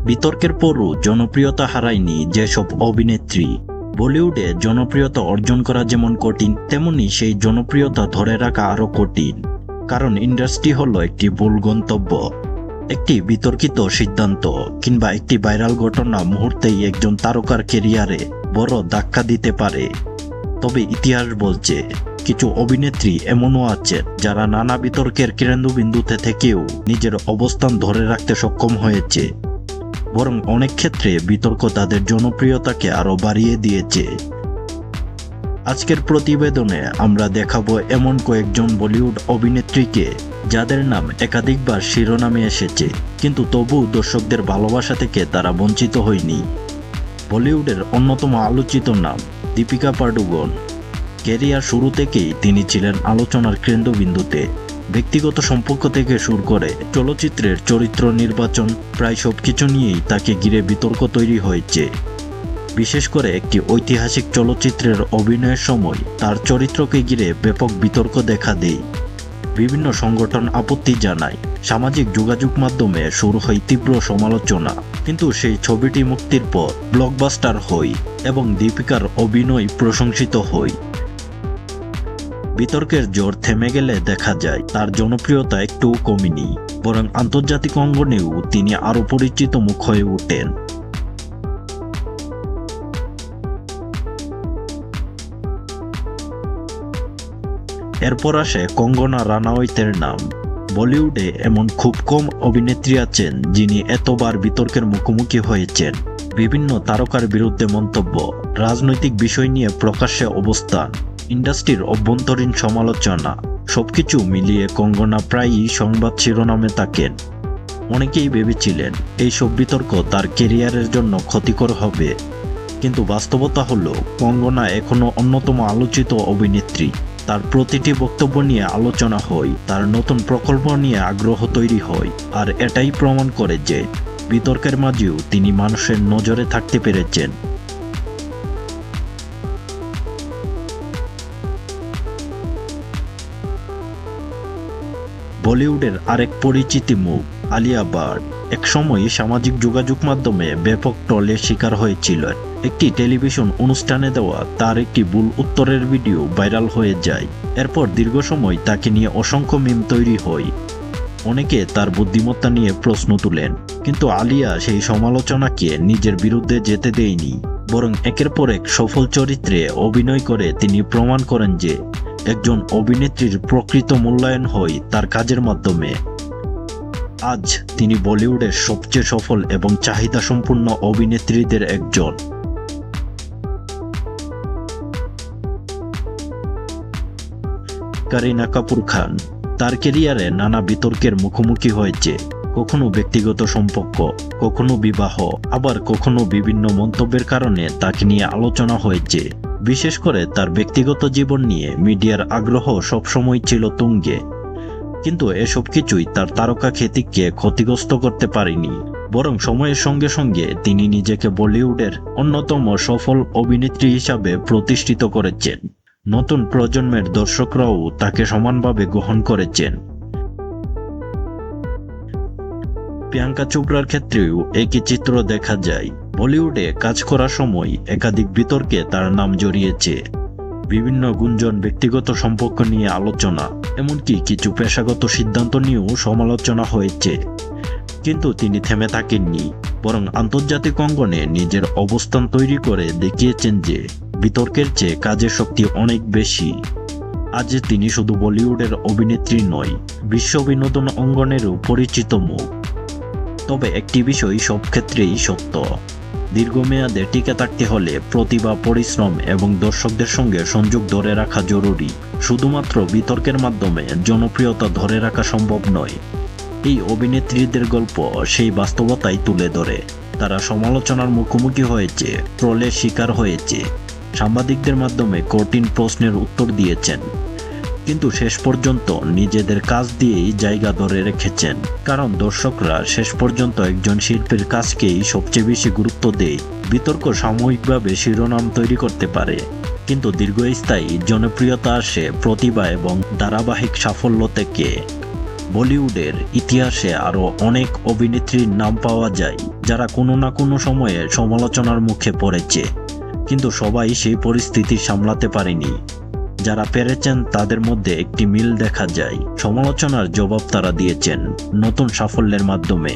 বিতর্কের পরও জনপ্রিয়তা হারায়নি যেসব অভিনেত্রী। বলিউডে জনপ্রিয়তা অর্জন করা যেমন কঠিন, তেমনি সেই জনপ্রিয়তা ধরে রাখা আরও কঠিন। কারণ ইন্ডাস্ট্রি হলো একটি ভুল গন্তব্য। একটি বিতর্কিত সিদ্ধান্ত কিংবা একটি ভাইরাল ঘটনা মুহূর্তেই একজন তারকার ক্যারিয়ারে বড় ধাক্কা দিতে পারে। তবে ইতিহাস বলছে, কিছু অভিনেত্রী এমনও আছেন যারা নানা বিতর্কের কেন্দ্রবিন্দুতে থেকেও নিজের অবস্থান ধরে রাখতে সক্ষম হয়েছে। বরং অনেক ক্ষেত্রে বিতর্ক তাদের জনপ্রিয়তাকে আরও বাড়িয়ে দিয়েছে। আজকের প্রতিবেদনে আমরা দেখাবো এমন কয়েকজন বলিউড অভিনেত্রীকে যাদের নাম একাধিকবার শিরোনামে এসেছে, কিন্তু তবুও দর্শকদের ভালোবাসা থেকে তারা বঞ্চিত হয়নি। বলিউডের অন্যতম আলোচিত নাম দীপিকা পাডুকোন। ক্যারিয়ার শুরু থেকেই তিনি ছিলেন আলোচনার কেন্দ্রবিন্দুতে। ব্যক্তিগত সম্পর্ক থেকে শুরু করে চলচ্চিত্রের চরিত্র নির্বাচন, প্রায় সবকিছু নিয়েই তাকে ঘিরে বিতর্ক তৈরি হয়েছে। বিশেষ করে একটি ঐতিহাসিক চলচ্চিত্রের অভিনয়ের সময় তার চরিত্রকে ঘিরে ব্যাপক বিতর্ক দেখা দেয়। বিভিন্ন সংগঠন আপত্তি জানায়, সামাজিক যোগাযোগ মাধ্যমে শুরু হয় তীব্র সমালোচনা। কিন্তু সেই ছবিটি মুক্তির পর ব্লকবাস্টার হয় এবং দীপিকার অভিনয় প্রশংসিত হয়। বিতর্কের জোর থেমে গেলে দেখা যায় তার জনপ্রিয়তা একটুও কমেনি, বরং আন্তর্জাতিক অঙ্গনেও তিনি আরও পরিচিত মুখ হয়ে ওঠেন। এরপর আসে কঙ্গনা রানাওয়াতের নাম। বলিউডে এমন খুব কম অভিনেত্রী আছেন যিনি এতবার বিতর্কের মুখোমুখি হয়েছেন। বিভিন্ন তারকার বিরুদ্ধে মন্তব্য, রাজনৈতিক বিষয় নিয়ে প্রকাশ্যে অবস্থান, ইন্ডাস্ট্রির অভ্যন্তরীণ সমালোচনা, সবকিছু মিলিয়ে কঙ্গনা প্রায়ই সংবাদ শিরোনামে থাকেন। অনেকেই ভেবেছিলেন এইসব বিতর্ক তার ক্যারিয়ারের জন্য ক্ষতিকর হবে, কিন্তু বাস্তবতা হলো কঙ্গনা এখনো অন্যতম আলোচিত অভিনেত্রী। তার প্রতিটি বক্তব্য নিয়ে আলোচনা হয়, তার নতুন প্রকল্প নিয়ে আগ্রহ তৈরি হয়, আর এটাই প্রমাণ করে যে বিতর্কের মাঝেও তিনি মানুষের নজরে থাকতে পেরেছেন। বলিউডের আরেক পরিচিতি মুখ আলিয়া ভাট একসময় সামাজিক যোগাযোগ মাধ্যমে ব্যাপক ট্রলের শিকার হয়েছিলেন। একটি টেলিভিশন অনুষ্ঠানে দেওয়া তার একটি ভুল উত্তরের ভিডিও ভাইরাল হয়ে যায়। এরপর দীর্ঘ সময় তাকে নিয়ে অসংখ্য মিম তৈরি হয়। অনেকে তার বুদ্ধিমত্তা নিয়ে প্রশ্ন তুলেন, কিন্তু আলিয়া সেই সমালোচনাকে নিজের বিরুদ্ধে যেতে দেয়নি, বরং একের পর এক সফল চরিত্রে অভিনয় করে তিনি প্রমাণ করেন যে একজন অভিনেত্রীর প্রকৃত মূল্যায়ন হয় তার কাজের মাধ্যমে। আজ তিনি বলিউডের সবচেয়ে সফল এবং চাহিদা সম্পূর্ণ অভিনেত্রীদের একজন। করিনা কাপুর খান তার ক্যারিয়ারে নানা বিতর্কের মুখোমুখি হয়েছে। কখনো ব্যক্তিগত সম্পর্ক, কখনো বিবাহ, আবার কখনো বিভিন্ন মন্তব্যের কারণে তাকে নিয়ে আলোচনা হয়েছে। বিশেষ করে তার ব্যক্তিগত জীবন নিয়ে মিডিয়ার আগ্রহ সবসময় ছিল তুঙ্গে। কিন্তু এসব কিছুই তার তারকা খ্যাতিকে ক্ষতিগ্রস্ত করতে পারেনি, বরং সময়ের সঙ্গে সঙ্গে তিনি নিজেকে বলিউডের অন্যতম সফল অভিনেত্রী হিসাবে প্রতিষ্ঠিত করেছেন। নতুন প্রজন্মের দর্শকরাও তাকে সমানভাবে গ্রহণ করেছেন। প্রিয়াঙ্কা চোপড়ার ক্ষেত্রেও একই চিত্র দেখা যায়। বলিউডে কাজ করার সময় একাধিক বিতর্কে তার নাম জড়িয়েছে। বিভিন্ন গুঞ্জন, ব্যক্তিগত সম্পর্ক নিয়ে আলোচনা, এমনকি কিছু পেশাগত সিদ্ধান্ত নিয়েও সমালোচনা হয়েছে। কিন্তু তিনি থেমে থাকেননি, বরং আন্তর্জাতিক অঙ্গনে নিজের অবস্থান তৈরি করে দেখিয়েছেন যে বিতর্কের চেয়ে কাজের শক্তি অনেক বেশি। আজ তিনি শুধু বলিউডের অভিনেত্রী নয়, বিশ্ব বিনোদন অঙ্গনেরও পরিচিত মুখ। তবে একটি বিষয় সব ক্ষেত্রেই সত্য, দীর্ঘমেয়াদে টিকে থাকতে হলে প্রতিভা, পরিশ্রম এবং দর্শকদের সঙ্গে সংযোগ ধরে রাখা জরুরি। শুধুমাত্র বিতর্কের মাধ্যমে জনপ্রিয়তা ধরে রাখা সম্ভব নয়। এই অভিনেত্রীদের গল্প সেই বাস্তবতাই তুলে ধরে। তারা সমালোচনার মুখোমুখি হয়েছে, ট্রলের শিকার হয়েছে, সাংবাদিকদের মাধ্যমে কঠিন প্রশ্নের উত্তর দিয়েছেন, কিন্তু শেষ পর্যন্ত নিজেদের কাজ দিয়েই জায়গা ধরে রেখেছেন। কারণ দর্শকরা শেষ পর্যন্ত একজন শিল্পীর কাজকেই সবচেয়ে বেশি গুরুত্ব দেয়। বিতর্ক সাময়িকভাবে শিরোনাম তৈরি করতে পারে, কিন্তু দীর্ঘস্থায়ী জনপ্রিয়তা আসে প্রতিভা এবং ধারাবাহিক সাফল্য থেকে। বলিউডের ইতিহাসে আরও অনেক অভিনেত্রীর নাম পাওয়া যায় যারা কোনো না কোনো সময়ে সমালোচনার মুখে পড়েছে, কিন্তু সবাই সেই পরিস্থিতি সামলাতে পারেনি। যারা পেরেছেন তাদের মধ্যে একটি মিল দেখা যায়, সমালোচনার জবাব তারা দিয়েছেন নতুন সাফল্যের মাধ্যমে।